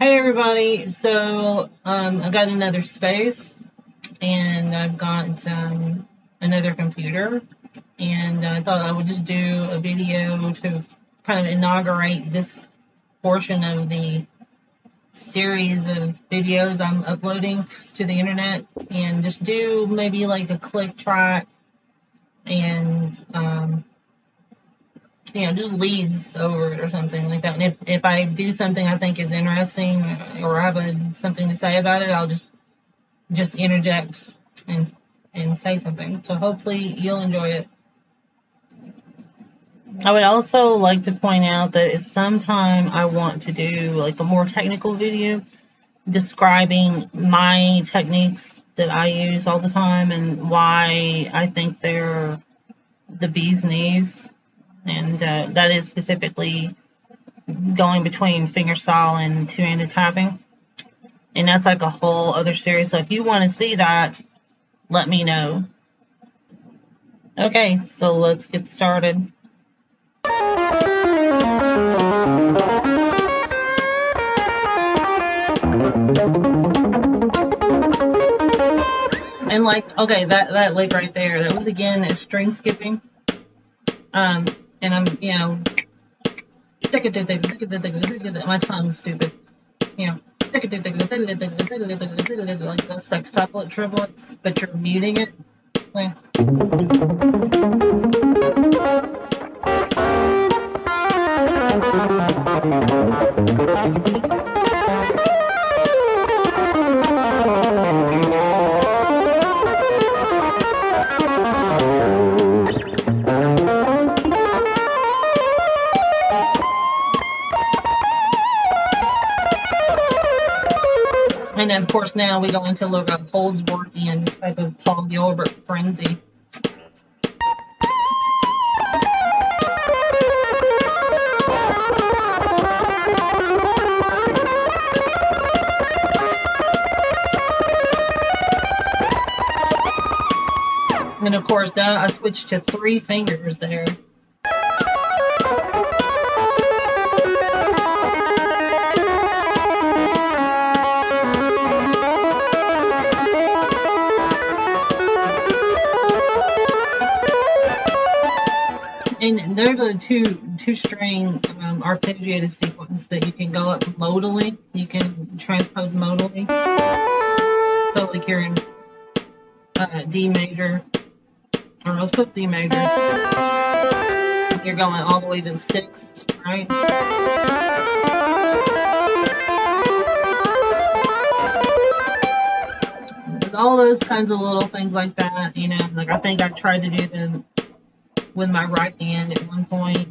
Hey everybody, so I got another space and I've got another computer, and I thought I would just do a video to kind of inaugurate this portion of the series of videos I'm uploading to the internet, and just do maybe like a click track and just leads over it or something like that. And if I do something I think is interesting or have something to say about it, I'll just interject and say something. So hopefully you'll enjoy it. I would also like to point out that it's sometime I want to do like a more technical video describing my techniques that I use all the time and why I think they're the bee's knees. And that is specifically going between fingerstyle and two-handed tapping. And that's like a whole other series. So if you want to see that, let me know. Okay, so let's get started. And like, okay, that lick right there, that was again a string skipping. And I'm, my tongue's stupid, like those sextuplet triplets, but you're muting it. And then, of course, now we go into a little bit of Holdsworthian type of Paul Gilbert frenzy. And of course, now I switched to 3 fingers there. And there's a two-string arpeggiated sequence that you can go up modally. You can transpose modally. So like you're in D major, or let's go C major. You're going all the way to the 6th, right? All those kinds of little things like that, like I think I tried to do them with my right hand at one point.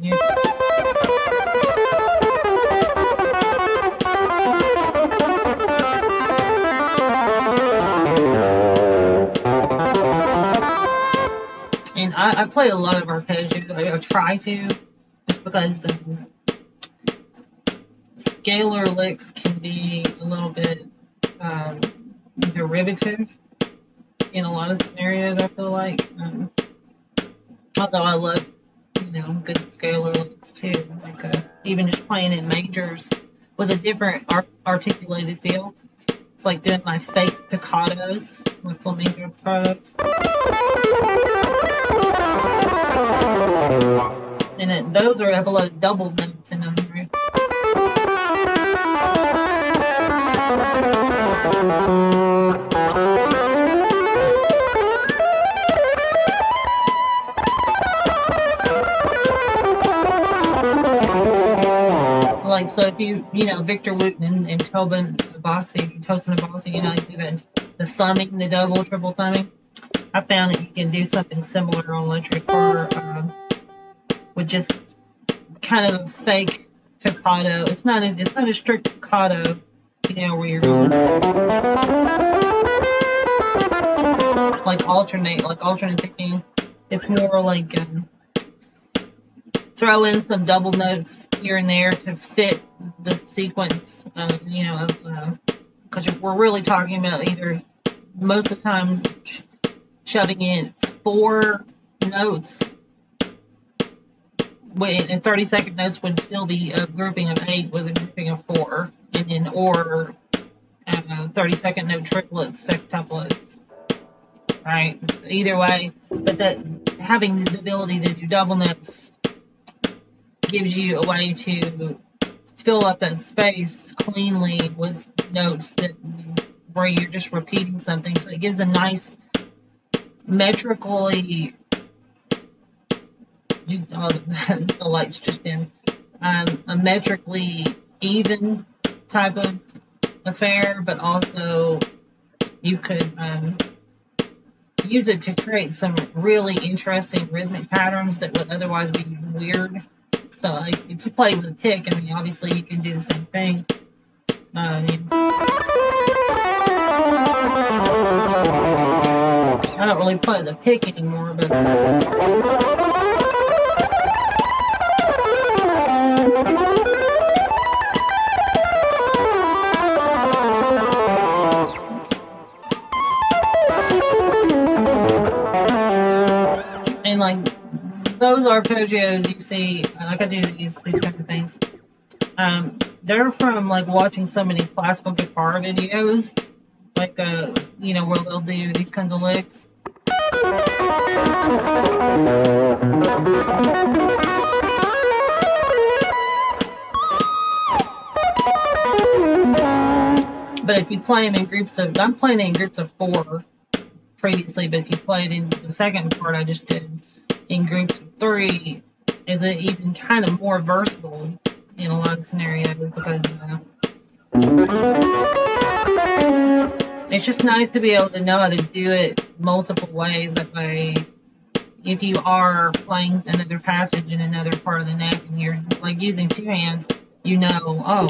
And I play a lot of arpeggios. I try to, just because scalar licks can be a little bit derivative in a lot of scenarios, I feel like. Although I love, good scalar licks too. Like even just playing in majors with a different articulated feel. It's like doing my fake piccatos, my flamenco piccatos. And those have a lot of double notes in them, right? Like, so if Victor Wooten and Tosin Abasi, you do that, the thumbing, the double, triple thumbing. I found that you can do something similar on electric guitar with just kind of a fake piccato. It's not a strict piccato, where you're going like alternate picking. It's more like throw in some double notes here and there to fit the sequence, because we're really talking about either most of the time shoving in 4 notes and 30-second notes would still be a grouping of 8 with a grouping of 4, and then or 30-second note triplets, sextuplets, right? So either way, but that having the ability to do double notes gives you a way to fill up that space cleanly with notes that where you're just repeating something. So it gives a nice metrically, the light's just in, a metrically even type of affair, but also you could use it to create some really interesting rhythmic patterns that would otherwise be weird. So like if you play with a pick, I mean obviously you can do the same thing. I don't really play the pick anymore, but and like those arpeggios you see, like I do these kinds of things. They're from like watching so many classical guitar videos, like you know, where they'll do these kinds of licks. But if you play them in groups of, I'm playing in groups of 4 previously, but if you play it in the second part I just did in groups of 3, is it even kind of more versatile in a lot of scenarios, because it's just nice to be able to know how to do it multiple ways. That way, if you are playing another passage in another part of the neck and you're like using 2 hands, you know, oh,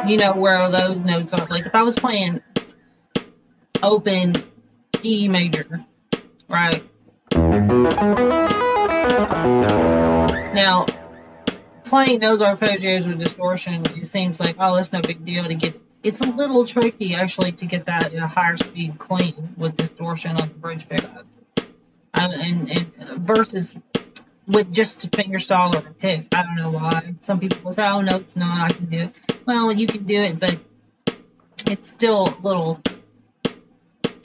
you know where those notes are. Like if I was playing open E major, right? Now, playing those arpeggios with distortion, it seems like, oh, that's no big deal to get it. It's a little tricky, actually, to get that at a higher speed clean with distortion on the bridge pickup. And versus with just a fingerstyle or a pick. I don't know why. Some people will say, oh, no, it's not. I can do it. Well, you can do it, but it's still a little...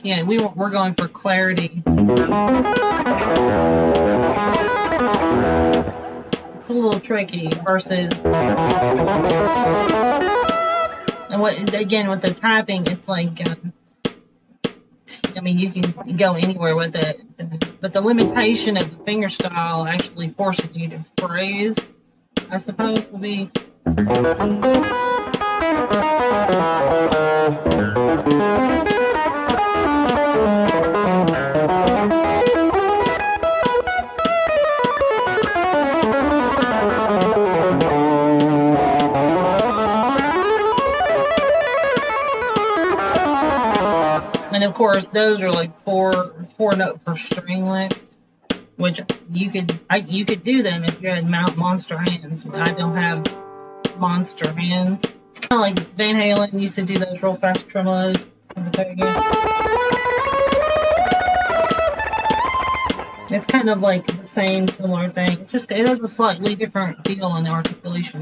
Yeah, we're going for clarity. It's a little tricky versus, and what again with the tapping, it's like, I mean, you can go anywhere with it, but the limitation of the fingerstyle actually forces you to phrase, I suppose, would be. And of course, those are like four note per string licks, which you could do them if you had monster hands. I don't have monster hands. Kind of like Van Halen used to do those real fast tremolos. It's kind of like the same similar thing. It's just it has a slightly different feel on the articulation.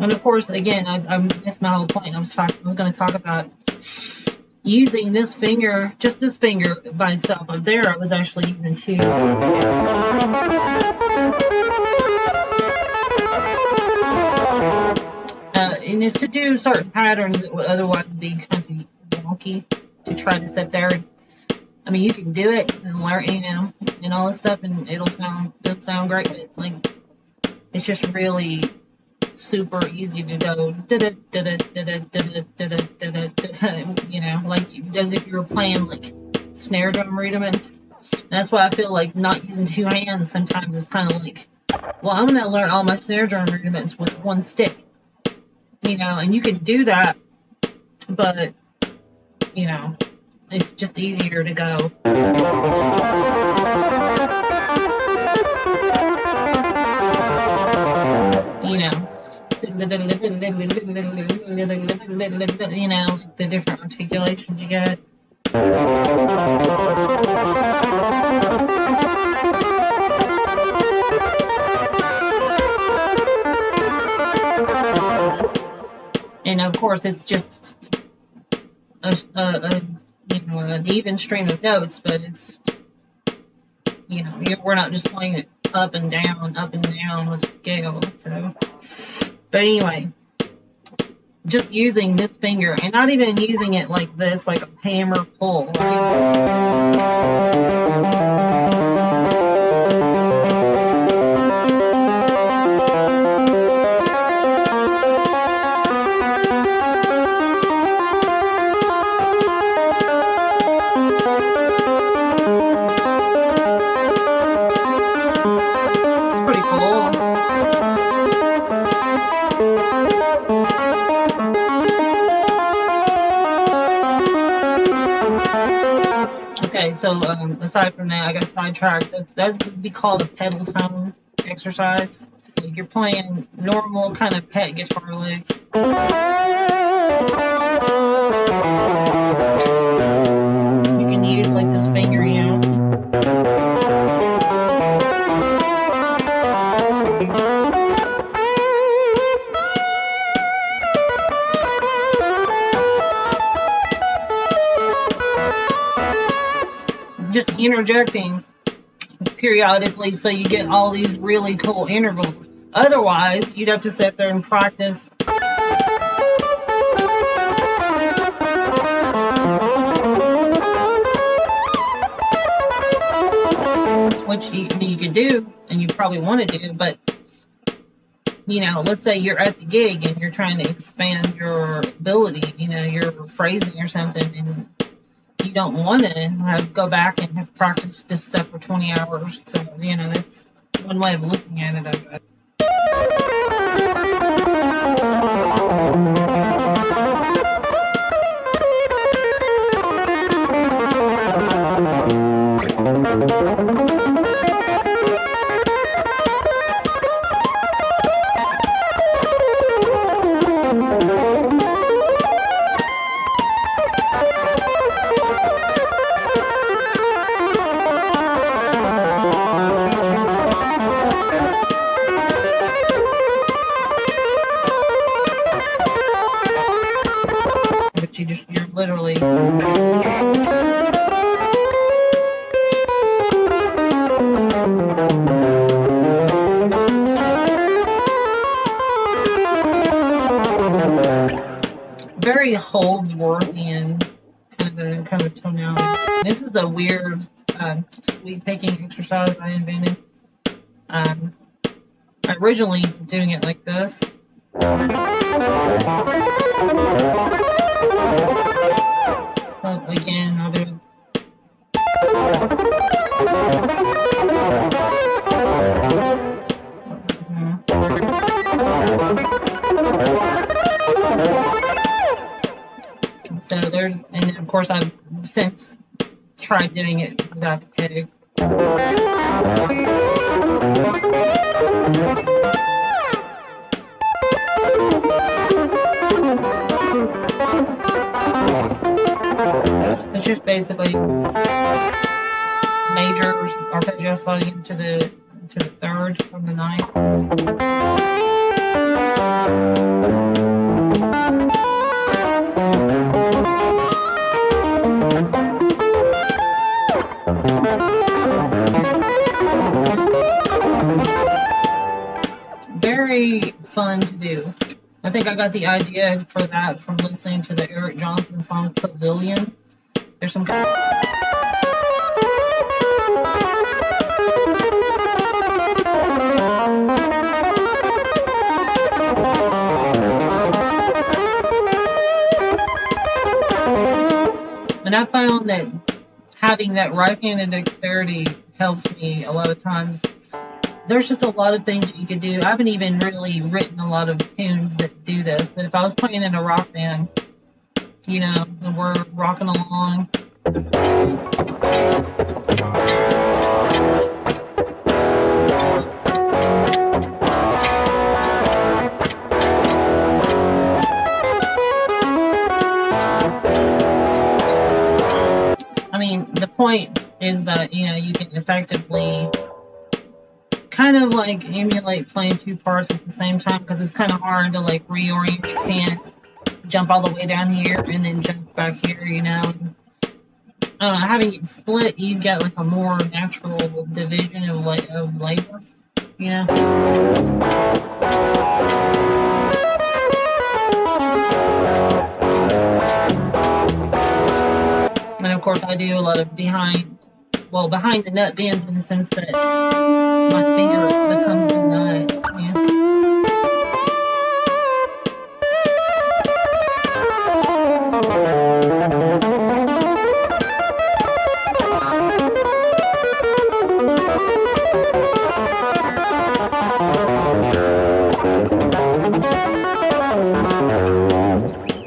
And of course, again, I missed my whole point. I was going to talk about using this finger, just this finger by itself. Up there, I was actually using 2. And it's to do certain patterns that would otherwise be kind of wonky to try to set there. I mean, you can do it and learn, you know, and all this stuff, and it'll sound great. But like, it's just really super easy to go, you know, like as if you were playing like snare drum rudiments. And that's why I feel like not using 2 hands sometimes is kind of like, well, I'm going to learn all my snare drum rudiments with 1 stick, you know, and you can do that, but, you know, it's just easier to go. You know, the different articulations you get. And of course, it's just an even stream of notes, but it's, we're not just playing it up and down with scale. So, but anyway, just using this finger and not even using it like this, like a hammer pull, right? So aside from that, I got sidetracked. That would be called a pedal tone exercise. Like you're playing normal kind of pet guitar licks. You can use like this finger, just interjecting periodically so you get all these really cool intervals. Otherwise, you'd have to sit there and practice which you could do and you probably want to do, but let's say you're at the gig and you're trying to expand your ability, your phrasing or something, and you don't want to go back and have practiced this stuff for 20 hours. So, that's one way of looking at it, I guess. You're literally very Holdsworthian kind of tonality. This is a weird sweep picking exercise I invented. I originally was doing it like this. But again, I'll do it. So there, and then of course I've since tried doing it without the peg. It's just basically majors arpeggio sliding into the third from the ninth. Very fun to do. I think I got the idea for that from listening to the Eric Johnson song Pavilion. There's some and I found that having that right-handed dexterity helps me a lot of times. There's just a lot of things you could do. I haven't even really written a lot of tunes that do this, but if I was playing in a rock band, and we're rocking along, I mean, the point is that, you know, you can effectively kind of like emulate playing two parts at the same time, because it's kind of hard to like reorient your hand, jump all the way down here and then jump back here, you know. Having it split, you get like a more natural division of labor, you know. And of course, I do a lot of behind the nut bends, in the sense that my finger becomes the nut, you know.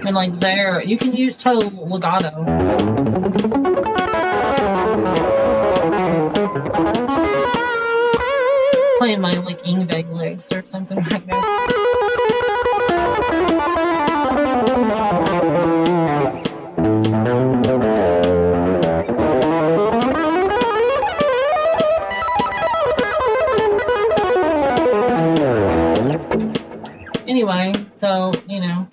And like there, you can use toe legato. Playing my like Ingve legs or something like that. Anyway, so, you know,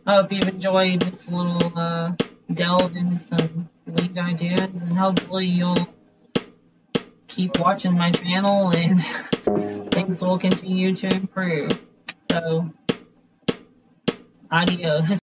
I hope you've enjoyed this little delve into some lead ideas, and hopefully you'll keep watching my channel and things will continue to improve. So, adios.